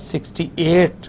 68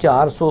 400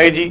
IG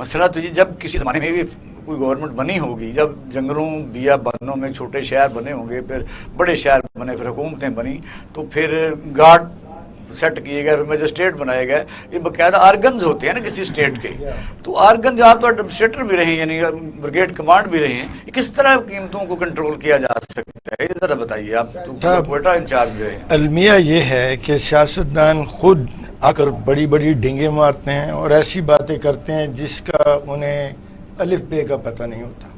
مسئلہ تو یہ جب کسی زمانے میں بھی کوئی گورنمنٹ بنی ہوگی، جب جنگلوں بیا بنوں میں چھوٹے شہر بنے ہوں گے، پھر بڑے شہر بنے، پھر حکومتیں بنی، تو پھر گارڈ سیٹ کیے گئے، پھر میجسٹریٹ بنائے گئے. یہ باقاعدہ آرگنز ہوتے ہیں نا کسی اسٹیٹ کے، تو آرگن جو آپ تو ایڈمنسٹریٹر بھی رہے ہیں، یعنی بریگیڈ کمانڈ بھی رہے ہیں، یہ کس طرح قیمتوں کو کنٹرول کیا جا سکتا ہے؟ یہ ذرا بتائیے. آپ تو کوئٹہ انچارج بھی رہے ہیں. المیہ یہ ہے کہ سیاستدان خود آ کر بڑی بڑی ڈنگیں مارتے ہیں اور ایسی باتیں کرتے ہیں جس کا انہیں الف بے کا پتہ نہیں ہوتا،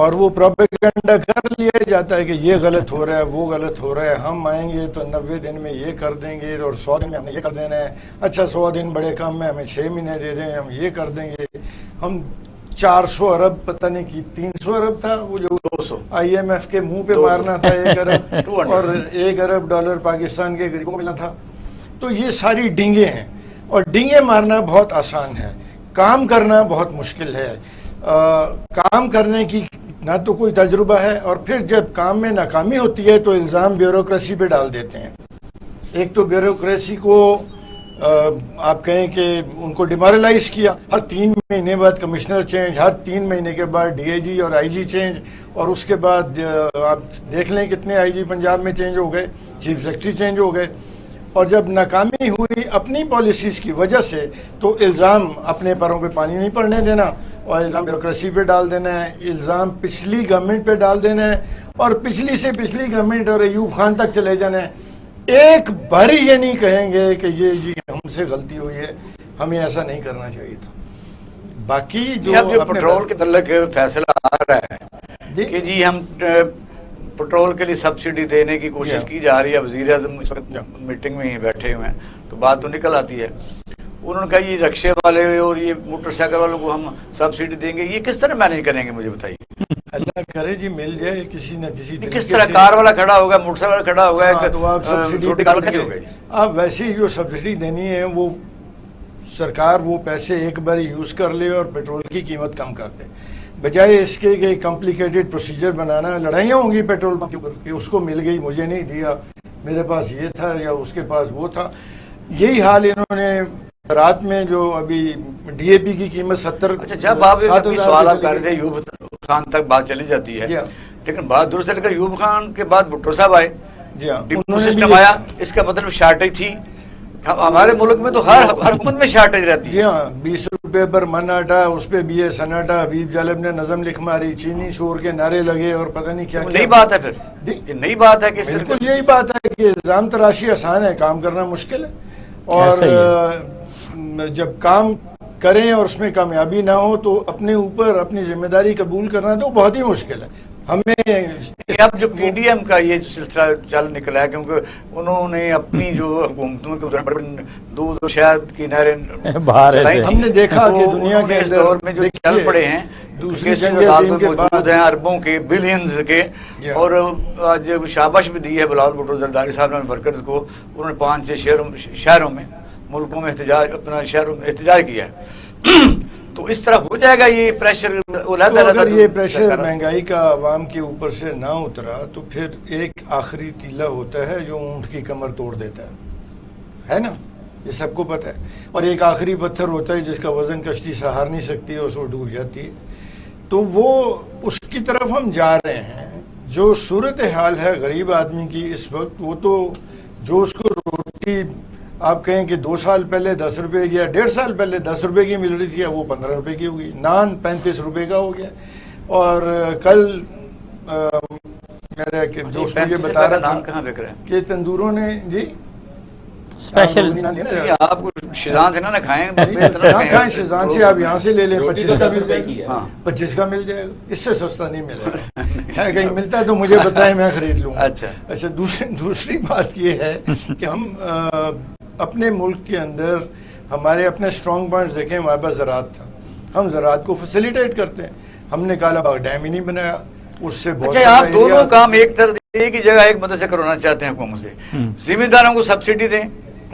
اور وہ پروپیگنڈا کر لیا جاتا ہے کہ یہ غلط ہو رہا ہے، وہ غلط ہو رہا ہے، ہم آئیں گے تو 90 دن میں یہ کر دیں گے، اور 100 دن میں ہم نے یہ کر دینا ہے. اچھا 100 دن بڑے کم ہے، ہمیں 6 مہینے دے دیں، ہم یہ کر دیں گے. ہم 400 ارب پتہ نہیں کی 300 ارب تھا وہ جو 200 آئی ایم ایف کے منہ پہ مارنا تھا 1 ارب، اور 1 ارب ڈالر پاکستان کے غریبوں کو ملنا تھا. تو یہ ساری ڈنگیں ہیں، اور ڈنگیں مارنا بہت آسان ہے، کام کرنا بہت مشکل ہے. کام کرنے کی نہ تو کوئی تجربہ ہے، اور پھر جب کام میں ناکامی ہوتی ہے تو الزام بیوروکریسی پہ ڈال دیتے ہیں. ایک تو بیوروکریسی کو آپ کہیں کہ ان کو ڈیمورلائز کیا، ہر 3 مہینے بعد کمشنر چینج، ہر 3 مہینے کے بعد ڈی آئی جی اور آئی جی چینج، اور اس کے بعد آپ دیکھ لیں کتنے آئی جی پنجاب میں چینج ہو گئے، چیف سیکرٹری چینج ہو گئے. اور جب ناکامی ہوئی اپنی پالیسیز کی وجہ سے تو الزام اپنے پیروں پہ پانی نہیں پڑنے دینا، اور الزام بیوروکریسی پہ ڈال دینا ہے، الزام پچھلی گورنمنٹ پہ ڈال دینا ہے، اور پچھلی سے پچھلی گورنمنٹ اور ایوب خان تک چلے جانا ہے. ایک بار یہ نہیں کہیں گے کہ یہ جی ہم سے غلطی ہوئی ہے، ہمیں ایسا نہیں کرنا چاہیے تھا. باقی جو پٹرول کے تعلق فیصلہ آ رہا ہے کہ جی ہم پٹرول کے لیے سبسڈی دینے کی کوشش کی جا رہی ہے، وزیر اعظم اس وقت میٹنگ میں ہی بیٹھے ہوئے ہیں، تو بات تو نکل آتی ہے. انہوں نے کہا یہ رکشے والے اور یہ موٹر سائیکل والوں کو ہم سبسڈی دیں گے، یہ کس طرح مینیج کریں گے؟ مجھے بتائیے. اللہ کرے جی مل جائے کسی نہ کسی طریقے کس طرح کار والا کھڑا ہوگا، موٹر سائیکل والا کھڑا ہوگا، تو آپ چھوٹی کار کیسے ہوگا؟ آپ ویسے ہی جو سبسڈی دینی ہے وہ سرکار وہ پیسے ایک بار یوز کر لے اور پیٹرول کی قیمت کم کر دے، بجائے اس کے کہ کمپلیکیٹڈ پروسیجر بنانا. لڑائیاں ہوں گی پیٹرول پمپ کے اوپر کہ اس کو مل گئی مجھے نہیں دیا، میرے پاس یہ تھا یا اس کے پاس وہ تھا. یہی حال انہوں نے رات میں جو ابھی ڈی اے پی کی قیمت 70. اچھا جب آپ سوال آپ کر رہے تھے ایوب خان تک بات چلی جاتی ہے، لیکن بات دور سے لے کر ایوب خان کے بعد بھٹو صاحب آئے، ڈپو سسٹم آیا، اس کا مطلب شارٹیج تھی. ہمارے ملک میں تو ہر حکومت میں شارٹیج رہتی ہے. جی ہاں 20 روپے پر من آٹا، اس پہ بھی ہے سناٹا. حبیب جالب نے نظم لکھ ماری، چینی شور کے نعرے لگے اور پتہ نہیں کیا. نئی بات ہے پھر یہ نئی بات ہے کہ بالکل یہی بات ہے کہ الزام تراشی آسان ہے، کام کرنا مشکل ہے. اور جب کام کریں اور اس میں کامیابی نہ ہو تو اپنے اوپر اپنی ذمہ داری قبول کرنا تو بہت ہی مشکل ہے. ہمیں اب جو پی ڈی ایم کا یہ سلسلہ چل نکلا ہے، کیونکہ انہوں نے اپنی جو حکومتوں کے دودھ و شہد کی نہریں چلائی تھی، ہم نے دیکھا کہ دنیا کے اس دور میں جو چل پڑے ہیں کیسز عدالتوں میں موجود ہیں اربوں کے، بلینز کے، اور آج شاباش بھی دی ہے بلاول بھٹو زرداری صاحب نے ورکرز کو. انہوں نے 5 شہروں میں ملکوں میں اپنا شہروں میں احتجاج کیا ہے. تو اس طرح ہو جائے گا یہ پریشر. اگر یہ پریشر مہنگائی کا عوام کے اوپر سے نہ اترا تو پھر ایک آخری تیلا ہوتا ہے جو اونٹ کی کمر توڑ دیتا ہے نا، یہ سب کو پتہ ہے. اور ایک آخری پتھر ہوتا ہے جس کا وزن کشتی سہار نہیں سکتی اور اس کو ڈوب جاتی ہے. تو وہ اس کی طرف ہم جا رہے ہیں. جو صورتحال ہے غریب آدمی کی اس وقت، وہ تو جو اس کو روٹی آپ کہیں کہ 2 سال پہلے 10 روپے کی یا 1.5 سال پہلے 10 روپے کی مل رہی تھی، وہ 15 روپے کی ہو گئی. نان 35 روپے کا ہو گیا. اور کل میرا دوست مجھے بتا رہا تھا کہاں بک رہا ہے کہ تندوروں نے جی اسپیشل آپ کو شیزان سے نہ کھائیں، کھائیں شیزان سے، آپ یہاں سے لے لیں 25 کا مل جائے گا. 25 کا مل جائے گا، اس سے سستا نہیں مل رہا ہے. کہیں ملتا ہے تو مجھے بتائیں، میں خرید لوں گا. اچھا دوسری بات یہ ہے کہ ہم اپنے ملک کے اندر ہمارے اپنے اسٹرانگ پوائنٹس دیکھیں. ہمارے پاس زراعت تھا، ہم زراعت کو فیسیلیٹیٹ کرتے ہیں. ہم نے کالا باغ ڈیم ہی نہیں بنایا، اس سے بہت. اچھا آپ دونوں کام ایک ہی جگہ ایک مدد سے کروانا چاہتے ہیں حکومت سے. ذمہ داروں کو سبسڈی دیں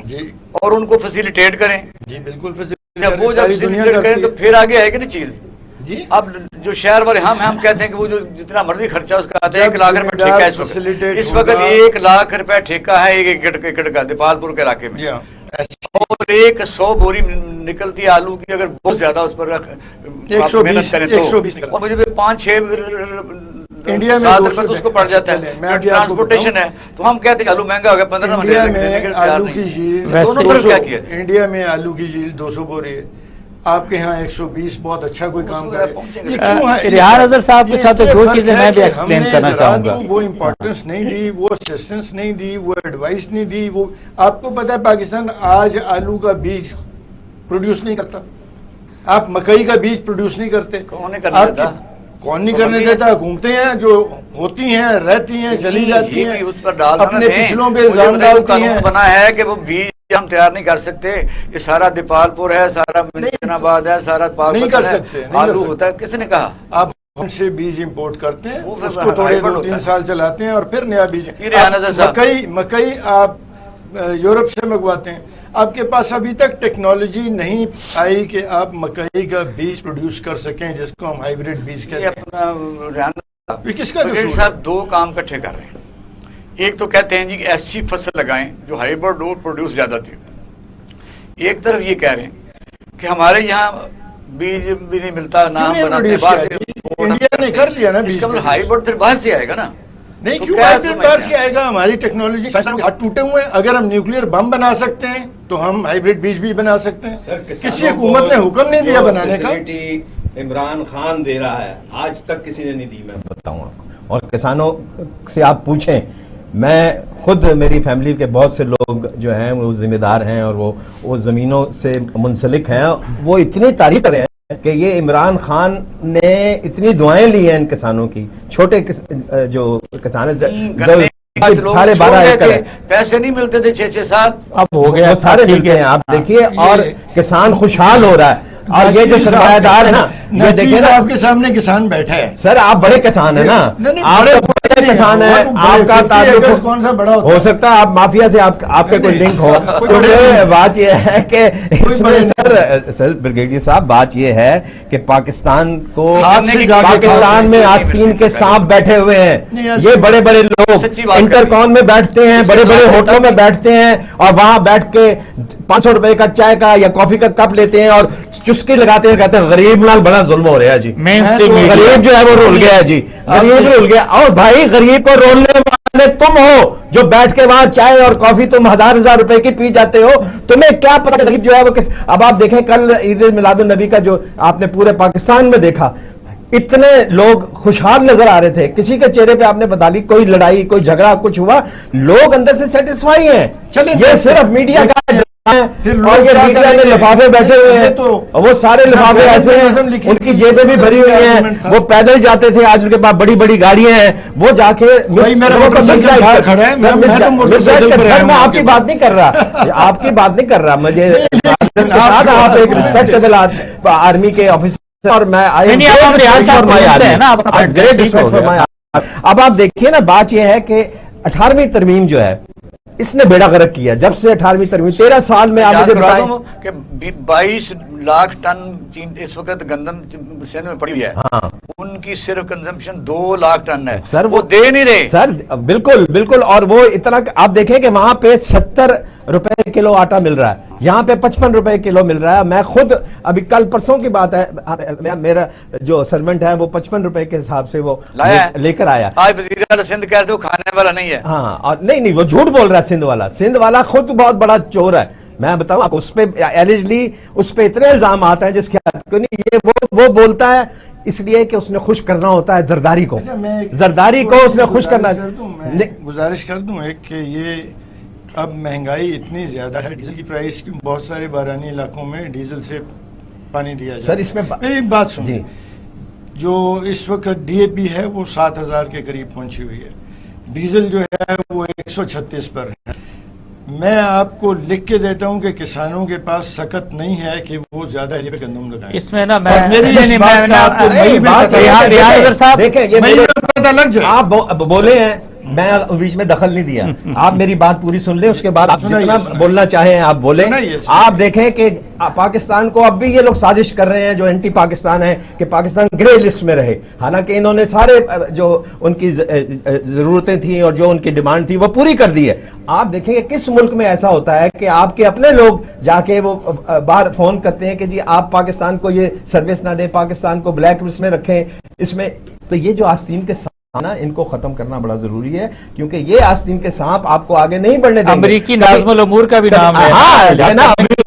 جی اور ان کو فیسیلیٹیٹ کریں. جی بالکل وہ جب فیسیلیٹیٹ کریں تو پھر آگے ہے کہ نہیں چیز. جی اب جو شہر والے ہم کہتے ہیں کہ وہ جو جتنا مرضی خرچہ اس کا آتا ہے 1 لاکھ روپے ٹھیکہ ہے. اس وقت 1 لاکھ روپے ٹھیکہ ہے ایک ایکڑ کا دیپال پور کے علاقے میں، اور 100 بوری نکلتی ہے آلو کی اگر بہت زیادہ اس پر آپ 120 محنت کریں تو 120 اور مجھے 5-6 انڈیا میں 7 روپے تو اس کو پڑ جاتا ہے. ٹرانسپورٹیشن ہے تو ہم کہتے ہیں آلو مہنگا ہو گیا 15 انڈیا میں آلو کی جھیل دونوں طرف کیا کیا انڈیا میں آلو کی جھیل 200 بوری ہے, آپ کے ہاں 120 بہت اچھا کوئی کام کرے. ریحان حضر صاحب کے ساتھ دو چیزیں میں بھی ایکسپلین کرنا چاہوں گا. وہ امپورٹنس نہیں دی, وہ اسسٹنس نہیں دی, وہ ایڈوائس نہیں دی. وہ آپ کو پتا ہے پاکستان آج آلو کا بیج پروڈیوس نہیں کرتا, آپ مکئی کا بیج پروڈیوس نہیں کرتے. کون نہیں کرنا دیتا؟ کون نہیں کرنے دیتا؟ حکومتیں ہیں جو ہوتی ہیں رہتی ہیں چلی جاتی ہیں, اس پر ڈالنا اپنے پچھلوں پہ الزام ڈالتی ہیں. بنا ہے کہ وہ بیج ہم تیار نہیں کر سکتے, یہ سارا دیپال پور ہے, سارا منشن آباد ہے, سارا نہیں کر سکتے. آلو ہوتا ہے, کس نے کہا؟ آپ ان سے بیج امپورٹ کرتے ہیں, اس کو تھوڑے 2-3 سال چلاتے ہیں اور پھر نیا بیج. مکئی آپ یورپ سے منگواتے ہیں, آپ کے پاس ابھی تک ٹیکنالوجی نہیں آئی کہ آپ مکئی کا بیج پروڈیوس کر سکیں جس کو ہم ہائیبریڈ بیج کہتے ہیں. اپنا کس کا قصور ہے؟ صاحب دو کام اکٹھے کر رہے ہیں. ایک تو کہتے ہیں جی کہ ایسی فصل لگائیں جو ہائیبریڈ اور پروڈیوس زیادہ دے. ایک طرف یہ کہہ رہے ہیں کہ ہمارے یہاں بیج بھی نہیں ملتا, نہ ہم بناتے باہر سے. انڈیا نے کر لیا نا بیج. ہائیبریڈ پھر باہر سے آئے گا نا. نہیں, کیوں باہر سے آئے گا؟ ہماری ٹیکنالوجی ہاتھ ٹوٹے ہوئے ہیں. اگر ہم نیوکلیر بم بنا سکتے ہیں تو ہم ہائیبریڈ بیج بھی بنا سکتے ہیں. کسی حکومت نے حکم نہیں دیا بنانے کا. عمران خان دے رہا ہے, آج تک کسی نے نہیں دی, میں بتاؤں آپ کو. اور کسانوں سے آپ پوچھیں, میں خود میری فیملی کے بہت سے لوگ جو ہیں وہ ذمہ دار ہیں اور وہ زمینوں سے منسلک ہیں, وہ اتنی تعریف کر رہے ہیں کہ یہ عمران خان نے اتنی دعائیں لی ہیں ان کسانوں کی. چھوٹے جو کسان ہیں 12.5 ایکڑ, پیسے نہیں ملتے تھے 6-6 سال, اب ہو گیا, سارے ملتے ہیں. آپ دیکھیے, اور کسان خوشحال ہو رہا ہے. اور یہ جو سرمایہ دار ہے نا, یہ دیکھیں نا, آپ کے سامنے کسان بیٹھا ہے. سر آپ بڑے کسان ہیں نا, آپ بڑے کسان ہیں, آپ کا تعلق کون سا بڑا ہو سکتا ہے آپ مافیا سے آپ کے کوئی لنک ہو. بات یہ ہے کہ اس میں سر بریگیڈیئر صاحب, بات یہ ہے کہ پاکستان میں آستین کے سانپ بیٹھے ہوئے ہیں. یہ بڑے بڑے لوگ انٹرکون میں بیٹھتے ہیں, بڑے بڑے ہوٹلوں میں بیٹھتے ہیں, اور وہاں بیٹھ کے 500 روپے کا چائے کا یا کافی کا کپ لیتے ہیں اور چسکی لگاتے ہیں, کہتے ہیں غریب نال بڑا ظلم ہو رہا ہے جی, غریب جو ہے وہ رول گیا ہے جی, غریب رول گیا. اور بھائی غریب کو رولنے والے تم ہو جو بیٹھ کے وہاں چائے اور کافی تم 1000 روپے کی پی جاتے ہو. تمہیں کیا پتا غریب جو ہے وہ کس. اب آپ دیکھیں کل عید میلاد النبی کا جو آپ نے پورے پاکستان میں دیکھا, اتنے لوگ خوشحال نظر آ رہے تھے, کسی کے چہرے پہ آپ نے بتا لی کوئی لڑائی کوئی جھگڑا کچھ ہوا, لوگ اندر سے سیٹسفائی ہیں. یہ صرف میڈیا کا اور یہ میڈیا میں لفافے بیٹھے ہوئے ہیں, وہ سارے لفافے ایسے ہیں, ان کی جیبیں بھی بھری ہوئی ہیں. وہ پیدل جاتے تھے, آج ان کے پاس بڑی بڑی گاڑیاں ہیں, وہ جا کے میں آپ کی بات نہیں کر رہا, آپ کی بات نہیں کر رہا, مجھے آپ ایک ریسپیکٹیبل آرمی کے آفیسر, اور میں اب آپ دیکھیے نا, بات یہ ہے کہ 18ویں ترمیم جو ہے اس نے بیڑا غرق کیا. جب سے 18ویں ترمیم 13 سال میں آپ مجھے بتائیں کہ 22 لاکھ ٹن اس وقت گندم سندھ میں پڑی ہے, ان کی صرف کنزمپشن 2 لاکھ ٹن ہے. سر وہ دے نہیں رہے سر, بالکل بالکل. اور وہ اتنا آپ دیکھیں کہ وہاں پہ 70 روپے کلو آٹا مل رہا ہے, یہاں پہ 55 روپے کلو مل رہا ہے. میں خود ابھی کل پرسوں کی بات ہے, میرا جو سرونٹ ہے وہ 55 روپے کے حساب سے وہ لے کر آیا. آج وزیر اعلیٰ سندھ کہہ رہے وہ کھانے والا نہیں ہے. ہاں, اور نہیں وہ جھوٹ بول رہا ہے سندھ والا خود بہت بڑا چور ہے. میں بتاؤں آپ, اس پہ ایلیجلی اس پہ اتنے الزام آتے ہیں جس کے یہ وہ بولتا ہے اس لیے کہ اس نے خوش کرنا ہوتا ہے زرداری کو, زرداری کو اس نے خوش کرنا. گزارش کر دوں ایک کہ یہ اب مہنگائی اتنی زیادہ ہے, ڈیزل کی پرائس بہت سارے بارانی علاقوں میں ڈیزل سے پانی دیا جاتا ہے. سر اس میں میری بات سنیں, جو اس وقت ڈی اے پی ہے وہ 7000 کے قریب پہنچی ہوئی ہے, ڈیزل جو ہے وہ 136 پر ہے. میں آپ کو لکھ کے دیتا ہوں کہ کسانوں کے پاس سخت نہیں ہے کہ وہ زیادہ ایریا پہ گندم لگائیں. اس میں نا دیکھیں یہ پتہ لگ جائے. آپ بولے ہیں میں بیچ میں دخل نہیں دیا. آپ میری بات پوری سن لیں, اس کے بعد آپ جتنا بولنا چاہیں آپ بولیں. آپ دیکھیں کہ پاکستان کو اب بھی یہ لوگ سازش کر رہے ہیں جو اینٹی پاکستان ہیں کہ پاکستان گرے لسٹ میں رہے, حالانکہ انہوں نے سارے جو ان کی ضرورتیں تھیں اور جو ان کی ڈیمانڈ تھی وہ پوری کر دی ہے. آپ دیکھیں کہ کس ملک میں ایسا ہوتا ہے کہ آپ کے اپنے لوگ جا کے وہ باہر فون کرتے ہیں کہ جی آپ پاکستان کو یہ سروس نہ دیں, پاکستان کو بلیک لسٹ میں رکھیں. اس میں تو یہ جو آستین کے ان کو ختم کرنا بڑا ضروری ہے, کیونکہ یہ آستین کے سانپ آپ کو آگے نہیں بڑھنے دیں گے. امریکی نازم الامور کا بھی نام ہے,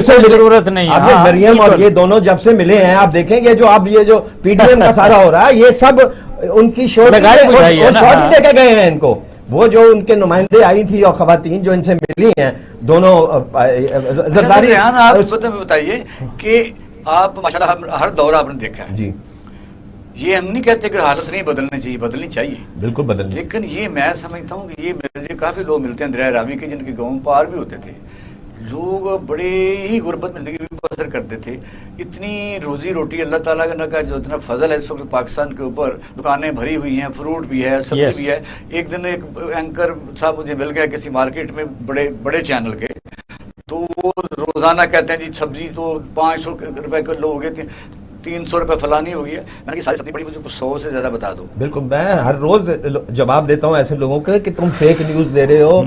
ضرورت نہیں ہے. مریم اور یہ دونوں جب سے ملے ہیں, آپ دیکھیں گے جو اب یہ جو پی ڈی ایم کا سارا ہو رہا ہے, یہ سب ان کی شورٹ ہی دے کے گئے ہیں ان کو. وہ جو ان کے نمائندے آئی تھی اور خواتین جو ان سے ملی ہیں دونوں زرداری. آپ بتائیے کہ آپ ماشاءاللہ ہر دور آپ نے دیکھا ہے جی, یہ ہم نہیں کہتے کہ حالت نہیں بدلنی چاہیے, بدلنی چاہیے بالکل بدلنی, لیکن یہ میں سمجھتا ہوں کہ یہ مجھے کافی لوگ ملتے ہیں دریائے راوی کے جن کے گاؤں پار بھی ہوتے تھے, لوگ بڑے ہی غربت میں زندگی بسر کرتے تھے. اتنی روزی روٹی اللہ تعالیٰ کا جو اتنا فضل ہے اس وقت پاکستان کے اوپر, دکانیں بھری ہوئی ہیں, فروٹ بھی ہے, سبزی بھی ہے. ایک دن ایک اینکر صاحب مجھے مل گیا کسی مارکیٹ میں بڑے چینل کے, تو وہ روزانہ کہتے ہیں جی سبزی تو 500 روپے کلو ہو گئے, 300 روپے فلانی ہو گیا. میں نے کہا ساری سبزی پڑی, مجھے 100 سے زیادہ بتا دو. بالکل, میں ہر روز جواب دیتا ہوں ایسے لوگوں کے کہ تم فیک نیوز دے رہے ہو,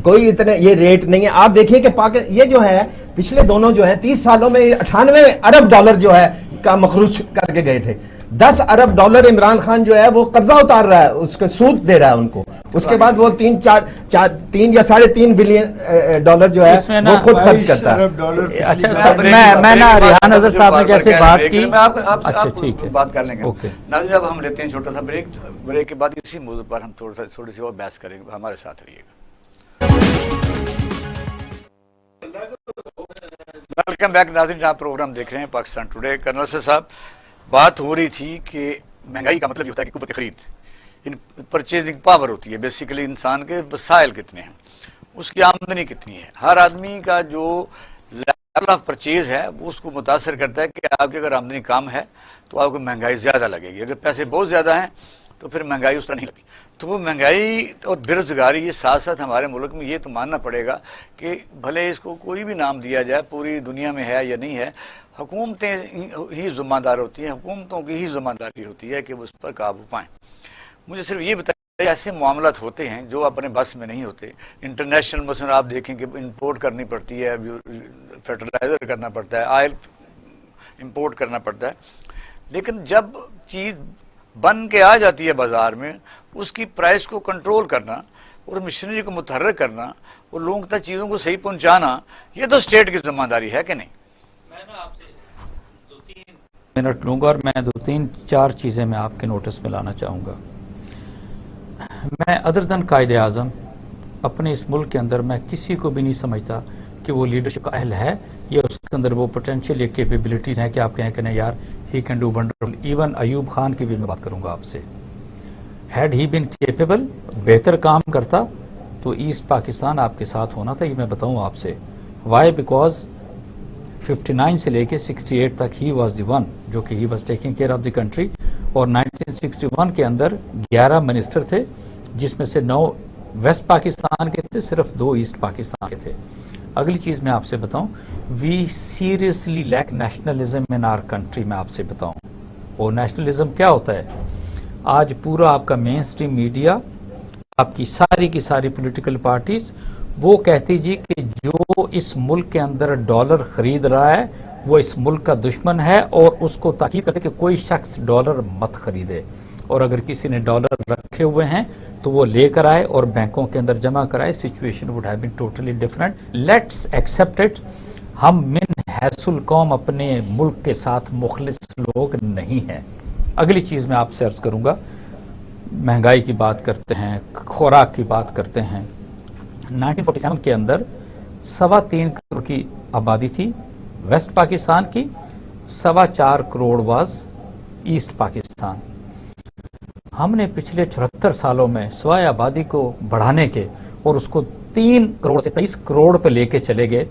کوئی اتنے یہ ریٹ نہیں ہے. آپ دیکھیے کہ یہ جو ہے پچھلے دونوں جو ہیں 30 سالوں میں 98 ارب ڈالر جو ہے کا مخروج کر کے گئے تھے. 10 ارب ڈالر عمران خان جو ہے وہ قرضہ اتار رہا ہے, اس کا سود دے رہا ہے ان کو. اس کے بعد وہ 3 یا 3.5 بلین ڈالر جو ہے وہ خود خرچ کرتا ہے. اچھا, میں نا ریحان اظہر صاحب نے جیسے بات کی, اچھا ٹھیک ہے, بات کر لیں گے. ناظرین اب ہم لیتے ہیں چھوٹا سا بریک کے بعد اسی موضوع پر ہم تھوڑی سی اور بحث کریں گے. ہمارے ساتھ رہیے گا. ویلکم بیک ناظرین, آپ پروگرام دیکھ رہے ہیں پاکستان ٹوڈے. کرنل صاحب, بات ہو رہی تھی کہ مہنگائی کا مطلب یہ ہوتا ہے کہ قوت خرید, پرچیزنگ پاور ہوتی ہے. بیسیکلی انسان کے وسائل کتنے ہیں, اس کی آمدنی کتنی ہے. ہر آدمی کا جو لیول آف پرچیز ہے وہ اس کو متاثر کرتا ہے کہ آپ کی اگر آمدنی کم ہے تو آپ کو مہنگائی زیادہ لگے گی, اگر پیسے بہت زیادہ ہیں تو پھر مہنگائی اس طرح نہیں لگتی. تو وہ مہنگائی اور بے روزگاری یہ ساتھ ساتھ ہمارے ملک میں یہ تو ماننا پڑے گا کہ بھلے اس کو کوئی بھی نام دیا جائے, پوری دنیا میں ہے یا نہیں ہے, حکومتیں ہی ذمہ دار ہوتی ہیں, حکومتوں کی ہی ذمہ داری ہوتی ہے کہ وہ اس پر قابو پائیں. مجھے صرف یہ بتائیے, ایسے معاملات ہوتے ہیں جو اپنے بس میں نہیں ہوتے. انٹرنیشنل مثلا آپ دیکھیں کہ امپورٹ کرنی پڑتی ہے, فرٹیلائزر کرنا پڑتا ہے, آئل امپورٹ کرنا پڑتا ہے, لیکن جب چیز بن کے آ جاتی ہے بازار میں, اس کی پرائس کو کنٹرول کرنا اور مشینری کو متحرک کرنا اور لوگوں تک چیزوں کو صحیح پہنچانا, یہ تو اسٹیٹ کی ذمہ داری ہے کہ نہیں؟ میں نا آپ سے 2-3 منٹ لوں گا اور میں 2-4 چیزیں میں آپ کے نوٹس میں لانا چاہوں گا. میں ادر دن قائد اعظم اپنے اس ملک کے اندر میں کسی کو بھی نہیں سمجھتا کہ وہ لیڈرشپ کا اہل ہے یا اس کے اندر وہ پوٹینشیل یا کیپیبلٹیز ہیں کہ آپ کہیں کہ نہیں یار he can do wonderful. Even Ayub Khan کی بھی میں بات کروں گا آپ سے. ہیڈ ہی بین کیپیبل, بہتر کام کرتا تو ایسٹ پاکستان آپ کے ساتھ ہونا تھا. یہ میں بتاؤں آپ سے وائی, بیکاز 59 سے لے کے 68 تک ہی واز دی ون جو کہ he was taking care of the country, اور 1961 کے اندر 11 منسٹر تھے جس میں سے 9 ویسٹ پاکستان کے تھے, صرف 2 ایسٹ پاکستان کے تھے. اگلی چیز میں آپ سے بتاؤں, we seriously lack nationalism in our country. میں آپ سے بتاؤں اور نیشنلزم کیا ہوتا ہے. آج پورا آپ کا مین سٹریم میڈیا, آپ کی ساری پولیٹیکل پارٹیز وہ کہتی جی کہ جو اس ملک کے اندر ڈالر خرید رہا ہے وہ اس ملک کا دشمن ہے, اور اس کو تاکید کرتے کہ کوئی شخص ڈالر مت خریدے, اور اگر کسی نے ڈالر رکھے ہوئے ہیں تو وہ لے کر آئے اور بینکوں کے اندر جمع کرائے. Situation would have been totally different. Let's accept it. ہم من حیث القوم اپنے ملک کے ساتھ مخلص لوگ نہیں ہیں. اگلی چیز میں آپ سے عرض کروں گا, مہنگائی کی بات کرتے ہیں, خوراک کی بات کرتے ہیں. 1947 کے اندر 3.25 کروڑ کی آبادی تھی ویسٹ پاکستان کی, 4.25 کروڑ واز ایسٹ پاکستان. ہم نے پچھلے 74 سالوں میں سوائے آبادی کو بڑھانے کے اور اس کو 3 کروڑ سے 23 کروڑ پہ لے کے چلے گئے,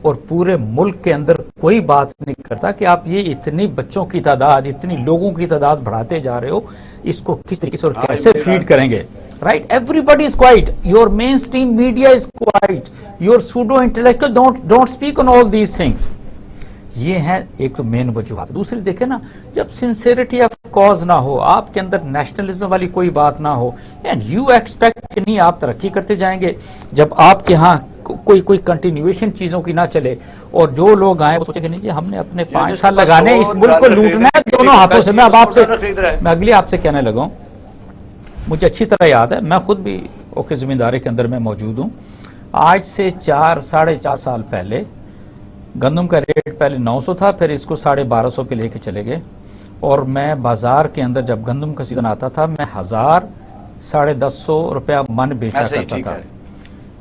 اور پورے ملک کے اندر کوئی بات نہیں کرتا کہ آپ یہ اتنی بچوں کی تعداد, اتنی لوگوں کی تعداد بڑھاتے جا رہے ہو, اس کو کس طریقے سے اور کیسے فیڈ کریں گے. right? Everybody is quiet. Your mainstream media is quiet. Your pseudo intellectual don't speak on all these things. یہ ہیں ایک تو مین وجوہات. دوسری دیکھیں نا, جب سنسیریٹی آف کاز نہ ہو, آپ کے اندر نیشنلزم والی کوئی بات نہ ہو, اینڈ یو ایکسپیکٹ کہ نہیں آپ ترقی کرتے جائیں گے, جب آپ کے ہاں کوئی کنٹینیویشن چیزوں کی نہ چلے, اور جو لوگ آئے وہ سوچے کہ نہیں جی ہم نے اپنے 5 سال لگانے اس ملک کو لوٹنا ہے دونوں ہاتھوں سے. میں اگلی آپ سے کہنے لگا ہوں, مجھے اچھی طرح یاد ہے, میں خود بھی اوکے زمینداری کے اندر میں موجود ہوں. آج سے 4-4.5 سال پہلے گندم کا ریٹ پہلے 900 تھا, پھر اس کو 1250 پہ لے کے چلے گئے, اور میں بازار کے اندر جب گندم کا سیزن آتا تھا میں 1000-1150 روپیہ من بیچا کرتا تھا.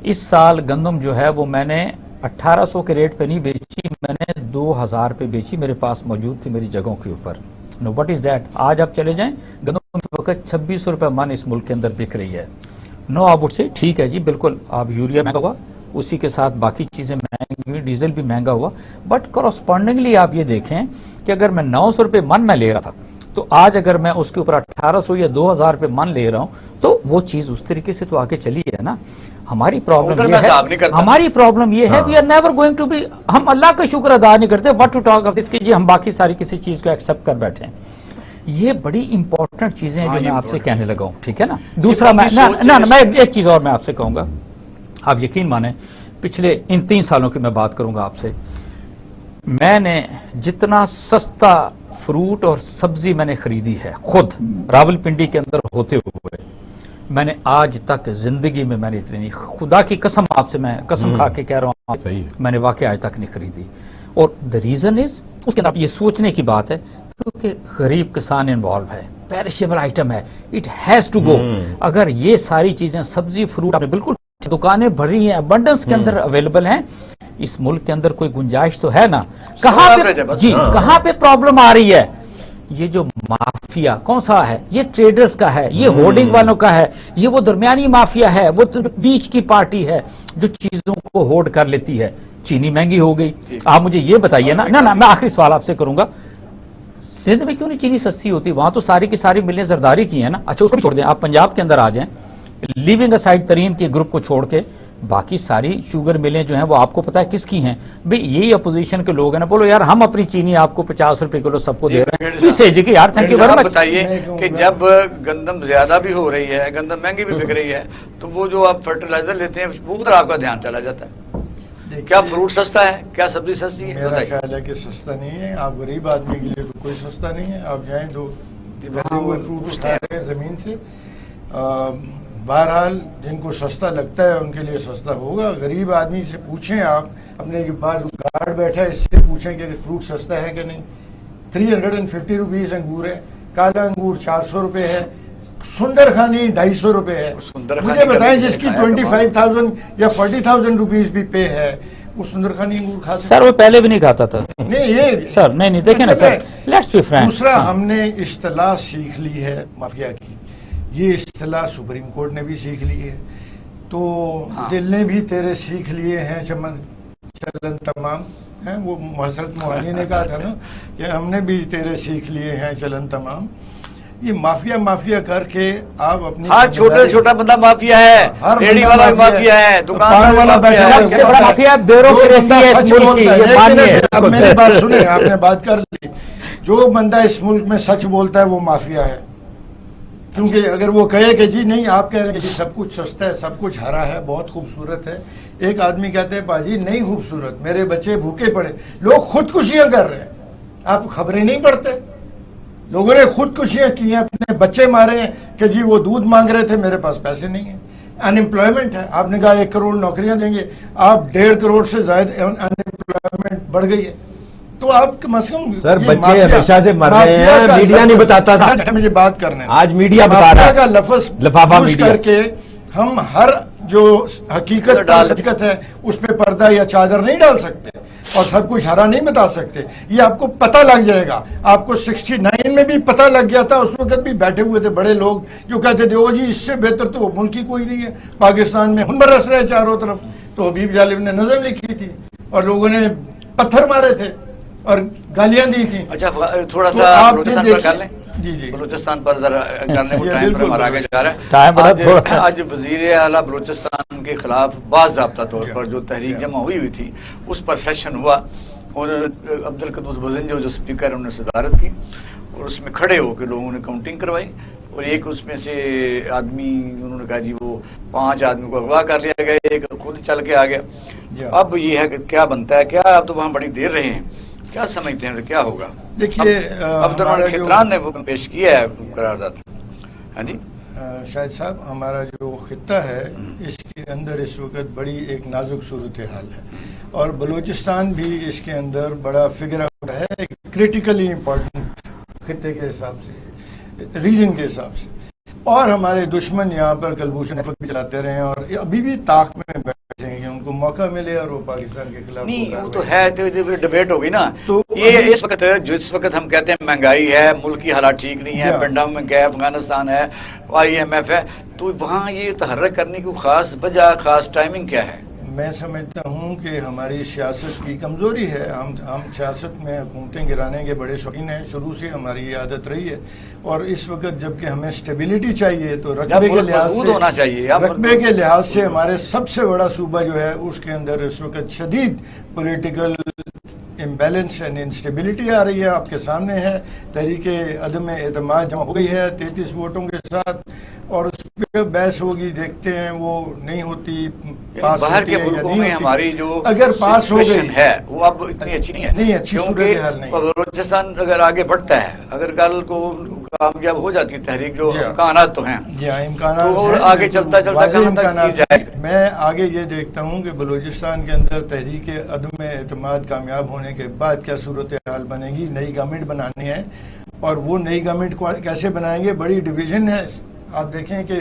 اس سال گندم جو ہے وہ میں نے 1800 کے ریٹ پہ نہیں بیچی, میں نے 2000 پہ بیچی, میرے پاس موجود تھی میری جگہوں کے اوپر. نو وٹ از دیٹ, آج آپ چلے جائیں گندم کے وقت 2600 روپے من اس ملک کے اندر بک رہی ہے. نو آپ وڈ سے ٹھیک ہے جی بالکل, آپ یوریا مہنگا ہوا, اسی کے ساتھ باقی چیزیں مہنگی ہوئی, ڈیزل بھی مہنگا ہوا, بٹ کرسپونڈنگلی آپ یہ دیکھیں کہ اگر میں 900 روپے من میں لے رہا تھا, تو آج اگر میں اس کے اوپر 1800 یا 2000 روپے من لے رہا ہوں, تو وہ چیز اس طریقے سے تو آگے چلی ہے نا. ہماری پرابلم یہ ہے we are never going to be, ہم اللہ کا شکر ادا نہیں کرتے, وٹ ٹو ٹاک آف اس کی جی ہم باقی ساری کسی چیز کو ایکسپٹ کر بیٹھے ہیں. یہ بڑی امپورٹنٹ چیزیں ہیں جو میں آپ سے کہنے لگا ہوں, ٹھیک ہے نا. دوسرا میں ایک چیز اور میں آپ سے کہوں گا, آپ یقین مانیں پچھلے ان 3 سالوں کی میں بات کروں گا آپ سے, میں نے جتنا سستا فروٹ اور سبزی میں نے خریدی ہے خود راول پنڈی کے اندر ہوتے ہوئے, میں نے آج تک زندگی میں نے اتنی نہیں, خدا کی قسم آپ سے میں قسم کھا کے کہہ رہا ہوں, میں نے واقعی آج تک نہیں خریدی. اور the reason is اس کے اندر یہ سوچنے کی بات ہے کیونکہ غریب کسان انوالو ہے, پیرشیبل آئٹم ہے, اٹ ہیز ٹو گو. اگر یہ ساری چیزیں سبزی فروٹ آپ نے بالکل دکانیں بھری ہیں, ابنڈنس کے اندر اویلیبل ہیں, اس ملک کے اندر کوئی گنجائش تو ہے نا. کہاں پہ پرابلم آ رہی ہے, یہ جو مافیا کون سا ہے, یہ ٹریڈرز کا ہے, یہ ہولڈنگ والوں کا ہے, یہ وہ درمیانی مافیا ہے, وہ بیچ کی پارٹی ہے جو چیزوں کو ہولڈ کر لیتی ہے. چینی مہنگی ہو گئی, آپ مجھے یہ بتائیے نا, میں آخری سوال آپ سے کروں گا, سندھ میں کیوں نہیں چینی سستی ہوتی, وہاں تو ساری کی ساری ملیں زرداری کی ہیں نا. اچھا اس کو چھوڑ دیں, آپ پنجاب کے اندر آ جائیں, لیونگ اسائڈ ترین کے گروپ کو چھوڑ کے باقی ساری شوگر ملیں جو ہیں وہ آپ کو پتا ہے کس کی ہیں بھئی, یہی اپوزیشن کے لوگ ہیں نا, بولو یار ہم اپنی چینی آپ کو 50 روپے کلو سب کو دے رہے ہیں. پلیز جی کہ یار تھینک یو ویری مچ. بتائیے کہ جب گندم زیادہ بھی ہو رہی ہے, گندم مہنگی بھی بک رہی ہے, تو وہ جو آپ فرٹیلائزر لیتے ہیں وہ ادھر آپ کا دھیان چلا جاتا ہے. کیا فروٹ سستا ہے, کیا سبزی سستی ہے؟ میرا خیال ہے کہ سستا نہیں ہے. آپ غریب آدمی کے لیے تو کوئی سستا نہیں ہے. آپ جائیں تو فروٹ اٹھا رہے ہیں زمین سے. بہرحال جن کو سستا لگتا ہے ان کے لیے سستا ہوگا. غریب آدمی سے پوچھیں, آپ اپنے باہر گارڈ بیٹھا ہے اس سے پوچھیں کہ فروٹ سستا ہے کہ نہیں. 350 روپیز انگور ہے, کالا انگور 400 روپے ہے, سندر خانی 250 روپے ہے. مجھے بتائیں جس کی 25,000 یا 40,000 روپیز بھی پے ہے وہ سندر خانی انگور کھاتا ہے؟ سر وہ پہلے بھی نہیں کھاتا تھا. نہیں یہ سر نہیں دیکھیں نا سر, لیٹس بی فرینک. دوسرا ہم نے اصطلاح سیکھ لی ہے مافیا کی, یہ اصطلاح سپریم کورٹ نے بھی سیکھ لی ہے, تو دل نے بھی تیرے سیکھ لیے ہیں چلن تمام ہیں. وہ حضرت موہانی نے کہا تھا نا کہ ہم نے بھی تیرے سیکھ لیے ہیں چلن تمام. یہ مافیا کر کے آپ اپنی چھوٹا بندہ مافیا ہے, ریڈی والا بھی مافیا ہے, دکان والا سب سے بڑا مافیا بیوروکریسی ہے اس ملک کی. یہ مانیے, اب میری بات سنیں, آپ نے بات کر لی. جو بندہ اس ملک میں سچ بولتا ہے وہ مافیا ہے, کیونکہ اگر وہ کہے کہ جی نہیں, آپ کہہ رہے ہیں کہ جی سب کچھ سستا ہے, سب کچھ ہرا ہے, بہت خوبصورت ہے. ایک آدمی کہتے ہیں باجی نہیں خوبصورت, میرے بچے بھوکے پڑے. لوگ خودکشیاں کر رہے ہیں, آپ خبریں نہیں پڑھتے؟ لوگوں نے خودکشیاں کی ہیں, اپنے بچے مارے ہیں کہ جی وہ دودھ مانگ رہے تھے, میرے پاس پیسے نہیں ہیں. ان امپلائمنٹ ہے, آپ نے کہا 1 کروڑ نوکریاں دیں گے, آپ 1.5 کروڑ سے زائد ان امپلائمنٹ بڑھ گئی ہے. تو آپ کم از کم سر بچے ہمیشہ سے مر رہے ہیں, میڈیا نہیں بتاتا تھا. مجھے بات کرنے, آج میڈیا بتا رہا ہے کا لفظ لفافہ یوز کر کے ہم ہر جو حقیقت ہے اس پہ پردہ یا چادر نہیں ڈال سکتے اور سب کچھ ہرا نہیں بتا سکتے. یہ آپ کو پتہ لگ جائے گا. آپ کو 69 میں بھی پتہ لگ گیا تھا, اس وقت بھی بیٹھے ہوئے تھے بڑے لوگ جو کہتے تھے او جی اس سے بہتر تو ملک ہی کوئی نہیں ہے, پاکستان میں ہم برس رہے چاروں طرف. تو حبیب جالب نے نظم لکھی تھی اور لوگوں نے پتھر مارے تھے اور گالیاں دی تھیں. اچھا تھوڑا سا جی بلوچستان پر ذرا کرنے کو ٹائم پر ہمارا آگے جا رہا ہے. ٹائم بڑا تھوڑا. آج وزیر اعلیٰ بلوچستان کے خلاف باضابطہ طور پر جو تحریک جمع ہوئی تھی اس پر سیشن ہوا اور عبدالقدوس بزنجو جو اسپیکر انہوں نے صدارت کی اور اس میں کھڑے ہو کے لوگوں نے کاؤنٹنگ کروائی اور ایک اس میں سے آدمی انہوں نے کہا جی وہ 5 آدمی کو اغوا کر لیا گیا, ایک خود چل کے آ گیا. اب یہ ہے کہ کیا بنتا ہے, کیا آپ تو وہاں بڑی دیر رہے ہیں, کیا سمجھتے ہیں کیا ہوگا؟ دیکھیے عبدالرحمان خطران نے وہ پیش کیا ہے قرارداد. ہاں جی شاہد صاحب, ہمارا جو خطہ ہے اس کے اندر اس وقت بڑی ایک نازک صورتحال ہے اور بلوچستان بھی اس کے اندر بڑا فگر آؤٹ ہے کریٹیکلی امپورٹنٹ خطے کے حساب سے, ریجن کے حساب سے. اور ہمارے دشمن یہاں پر کلبوش نفق بھی چلاتے رہے ہیں اور ابھی بھی طاق میں بیٹھے ہیں کہ ان کو موقع ملے اور وہ پاکستان کے خلاف. نہیں وہ تو ہے, ڈبیٹ ہوگی نا. تو یہ اس وقت جس وقت ہم کہتے ہیں مہنگائی ہے, ملک کی حالات ٹھیک نہیں ہے, پینڈیمک ہے, افغانستان ہے, IMF ہے, تو وہاں یہ تحرک کرنے کی خاص وجہ, خاص ٹائمنگ کیا ہے؟ میں سمجھتا ہوں کہ ہماری سیاست کی کمزوری ہے. ہم سیاست میں حکومتیں گرانے کے بڑے شوقین ہیں, شروع سے ہماری یہ عادت رہی ہے. اور اس وقت جب کہ ہمیں سٹیبلٹی چاہیے تو رقبے کے لحاظ سے ہونا چاہیے. رقبے کے لحاظ سے ہمارے سب سے بڑا صوبہ جو ہے اس کے اندر اس وقت شدید پولیٹیکل امبیلنس اینڈ انسٹیبلٹی آ رہی ہے. آپ کے سامنے ہے, تحریک عدم اعتماد جمع ہو گئی ہے 33 ووٹوں کے ساتھ اور اس پہ بحث ہوگی, دیکھتے ہیں وہ نہیں ہوتی, پاس باہر کے ملکوں میں ہماری جو اگر پاس ہو گئی ہے وہ اب اتنی اچھی نہیں ہے. نہیں اچھی صورتحال نہیں. بلوچستان اگر آگے بڑھتا ہے, اگر کل کو کامیاب ہو جاتی ہے تحریک, جو امکانات تو ہیں, تو آگے چلتا کہاں تک کی جائے. میں آگے یہ دیکھتا ہوں کہ بلوچستان کے اندر تحریک عدم اعتماد کامیاب ہونے کے بعد کیا صورتحال بنے گی. نئی گورنمنٹ بنانی ہے اور وہ نئی گورنمنٹ کیسے بنائیں گے, بڑی ڈویژن ہے. آپ دیکھیں کہ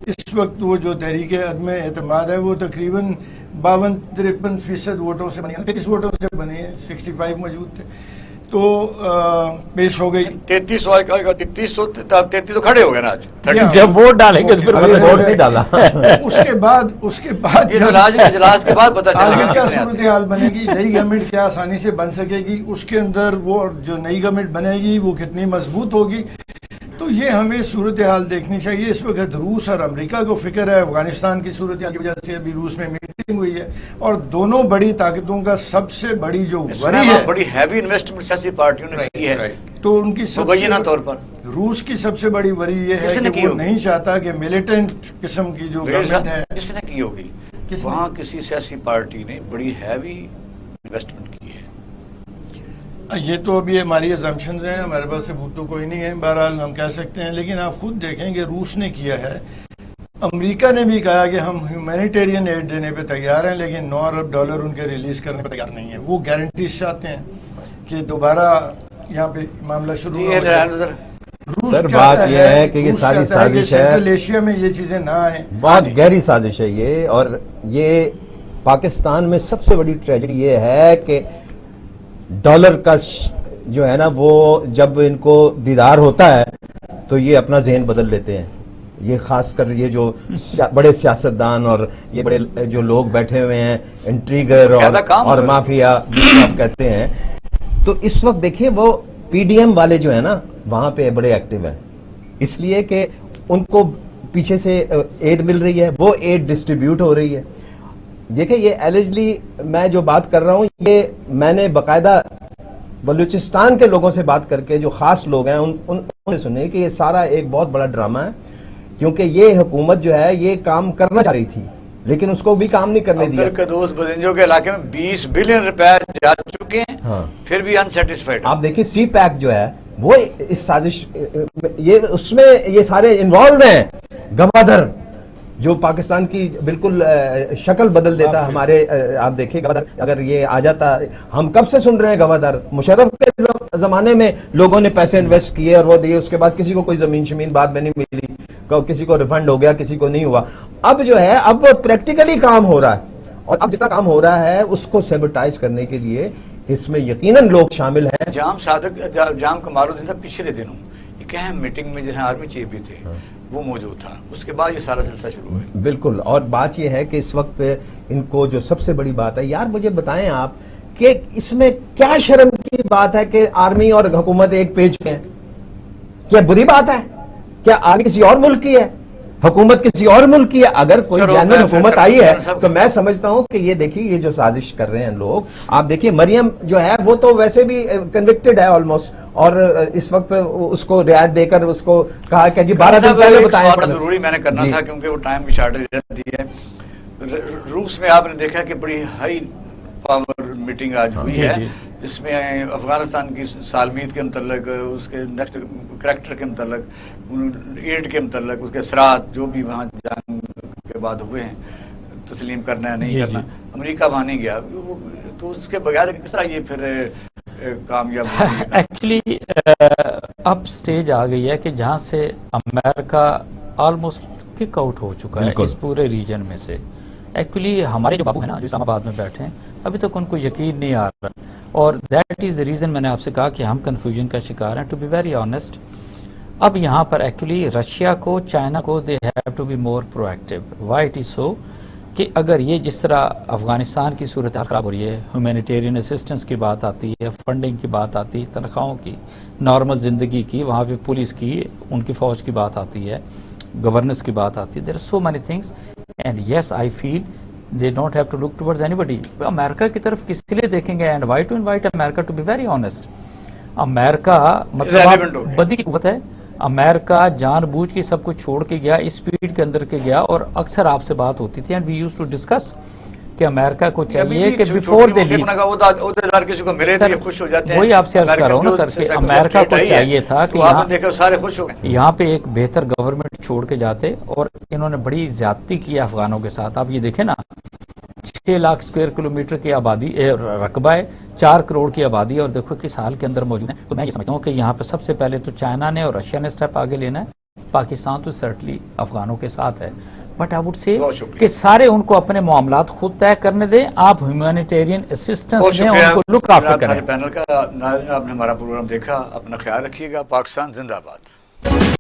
اس وقت وہ جو تحریک عدم اعتماد ہے وہ تقریباً 52-53% ووٹوں سے بنی ہے, 33 ووٹوں سے بنی ہے, 65 موجود تھے تو پیش ہو گئی. 33 تو کھڑے ہو گئے نا آج. جب ووٹ ڈالیں گے تو پھر ووٹ نہیں ڈالا. اس کے بعد اجلاس کے بعد پتہ چلے گا کیا صورتحال بنے گی, نئی گورنمنٹ کیا آسانی سے بن سکے گی, اس کے اندر وہ جو نئی گورنمنٹ بنے گی وہ کتنی مضبوط ہوگی. تو یہ ہمیں صورتحال دیکھنی چاہیے. اس وقت روس اور امریکہ کو فکر ہے افغانستان کی صورتحال کی وجہ سے. ابھی روس میں میٹنگ ہوئی ہے اور دونوں بڑی طاقتوں کا سب سے بڑی جو وری ہے, بڑی ہیوی انویسٹمنٹ سیاسی پارٹیوں نے کی ہے, تو ان کی مبینہ طور پر روس کی سب سے بڑی وری یہ ہے کہ وہ نہیں چاہتا کہ ملیٹنٹ قسم کی جو گورنمنٹ ہے. کس نے کی ہوگی وہاں؟ کسی سیاسی پارٹی نے بڑی ہیوی انویسٹمنٹ کی ہے. یہ تو ابھی ہماری ازمپشنز ہیں, ہمارے پاس ثبوت تو کوئی نہیں ہے, بہرحال ہم کہہ سکتے ہیں. لیکن آپ خود دیکھیں کہ روس نے کیا ہے, امریکہ نے بھی کہا کہ ہم ہیومینیٹیرین ایڈ دینے پہ تیار ہیں لیکن $9 ارب ان کے ریلیز کرنے پہ تیار نہیں ہیں. وہ گارنٹیز چاہتے ہیں کہ دوبارہ یہاں پہ معاملہ شروع ہو. سر بات یہ ہے کہ یہ ساری سازش ہے, سینٹرل ایشیا میں یہ چیزیں نہ آئیں. بہت گہری سازش ہے یہ. اور یہ پاکستان میں سب سے بڑی ٹریجڈی یہ ہے کہ ڈالر کا جو ہے نا وہ جب ان کو دیدار ہوتا ہے تو یہ اپنا ذہن بدل لیتے ہیں. یہ خاص کر یہ جو بڑے سیاستدان اور یہ بڑے جو لوگ بیٹھے ہوئے ہیں, انٹریگر اور مافیا جس کو آپ کہتے ہیں, تو اس وقت دیکھیں وہ PDM والے جو ہیں نا وہاں پہ بڑے ایکٹیو ہیں, اس لیے کہ ان کو پیچھے سے ایڈ مل رہی ہے, وہ ایڈ ڈسٹریبیوٹ ہو رہی ہے. دیکھیں یہ ایلیجلی میں جو بات کر رہا ہوں یہ میں نے باقاعدہ بلوچستان کے لوگوں سے بات کر کے جو خاص لوگ ہیں ان سے سنے کہ یہ سارا ایک بہت بڑا ڈرامہ ہے, کیونکہ یہ حکومت جو ہے یہ کام کرنا چاہ رہی تھی لیکن اس کو بھی کام نہیں کرنے دیا. عبدالقدوس بزنجو کے علاقے میں 20 بلین روپے جا چکے ہیں, پھر بھی انسیٹسفائیڈ. آپ دیکھیں سی پیک جو ہے وہ اس سازش یہ اس میں یہ سارے انوالو ہیں. گوادر جو پاکستان کی بالکل شکل بدل دیتا ہمارے, آپ دیکھیں گوادر اگر یہ آ جاتا, ہم کب سے سن رہے ہیں گوادر مشرف کے زمانے میں لوگوں نے پیسے انویسٹ کیے اور وہ دیے, اس کے بعد کسی کو کوئی زمین شمین بعد میں نہیں ملی, کسی کو ریفنڈ ہو گیا کسی کو نہیں ہوا. اب جو ہے اب پریکٹیکلی کام ہو رہا ہے, اور اب جس طرح کام ہو رہا ہے اس کو سیبوٹائز کرنے کے لیے اس میں یقیناً لوگ شامل ہیں. جام کمال الدین صاحب پچھلے دنوں ایک اہم میٹنگ میں جہاں آرمی چیف بھی تھے وہ موجود تھا, اس کے بعد یہ سارا سلسلہ شروع ہوا. بالکل. اور بات یہ ہے کہ اس وقت ان کو جو سب سے بڑی بات ہے, یار مجھے بتائیں آپ کہ اس میں کیا شرم کی بات ہے کہ آرمی اور حکومت ایک پیج پہ ہیں. کیا بری بات ہے؟ کیا آرمی کسی اور ملک کی ہے؟ حکومت کسی اور ملک کی ہے؟ اگر کوئی جنرل حکومت آئی ہے تو میں سمجھتا ہوں کہ یہ دیکھیے یہ جو سازش کر رہے ہیں لوگ، آپ دیکھیے مریم جو ہے وہ تو ویسے بھی کنوکٹڈ ہے آلموسٹ، اور اس وقت اس کو رعایت دے کر اس کو کہا کہ جی 12 دن پہلے بتائیں. بڑا ضروری میں نے کرنا تھا کیونکہ وہ ٹائم کی شارٹیج رہتی ہے. روس میں آپ نے دیکھا کہ بڑی ہائی پاور میٹنگ آج ہوئی ہے جس میں افغانستان کی سالمیت کے متعلق، اس کے نیکسٹ کریکٹر کے متعلق، ایڈ کے متعلق، اس کے اثرات جو بھی وہاں جنگ کے بعد ہوئے ہیں تسلیم کرنا ہے نہیں کرنا، امریکہ وہاں نہیں گیا. تو اس کے بغیر کس طرح یہ پھر کامیاب ایکچولی اب سٹیج آ گئی ہے کہ جہاں سے امریکہ آلموسٹ کک آؤٹ ہو چکا ہے اس پورے ریجن میں سے. ایکچولی ہمارے جو بابو ہیں نا جو اسلام آباد میں بیٹھے ہیں ابھی تک ان کو یقین نہیں آ رہا، اور دیٹ از دا ریزن میں نے آپ سے کہا کہ ہم کنفیوژن کا شکار ہیں. ٹو بی ویری آنیسٹ، اب یہاں پر ایکچولی رشیا کو، چائنا کو، they have to be more proactive. Why it is so کہ اگر یہ جس طرح افغانستان کی صورتحال خراب ہو رہی ہے، ہیومینیٹیرین اسسٹنس کی بات آتی ہے، فنڈنگ کی بات آتی ہے، تنخواہوں کی، نارمل زندگی کی، وہاں پہ پولیس کی، ان کی فوج کی بات آتی ہے، گورننس کی بات آتی ہے. There are so many things and yes I feel they don't have to look towards anybody. America کی طرف کس لیے دیکھیں گے؟ and why to invite America? to be very honest, امریکہ مطلب بدی کی قوت ہے. امریکہ جان بوجھ کے سب کچھ چھوڑ کے گیا، اس اسپیڈ کے اندر کے گیا، اور اکثر آپ سے بات ہوتی تھی and we used to discuss کہ امریکہ کو چاہیے کہ before they leave، وہی آپ سے عرض کر رہا ہوں نا سر کہ امریکہ کو چاہیے تھا کہ یہاں پہ ایک بہتر گورنمنٹ چھوڑ کے جاتے، اور انہوں نے بڑی زیادتی کی افغانوں کے ساتھ. آپ یہ دیکھیں نا 6 لاکھ اسکوائر کلومیٹر کی آبادی رقبہ ہے، 4 کروڑ کی آبادی، اور دیکھو کس حال کے اندر موجود ہے. تو میں یہ سمجھتا ہوں کہ یہاں پہ سب سے پہلے تو چائنا نے اور رشیا نے اسٹیپ آگے لینا ہے. پاکستان تو سرٹلی افغانوں کے ساتھ ہے، بٹ آئی وڈ سے کہ سارے ان کو اپنے معاملات خود طے کرنے دیں، آپ ہیومینیٹیرین اسسٹنس دیں، ان کو لک آفٹر کریں. پینل کا آپ نے ہمارا پروگرام دیکھا، اپنا خیال رکھیے گا. پاکستان زندہ باد.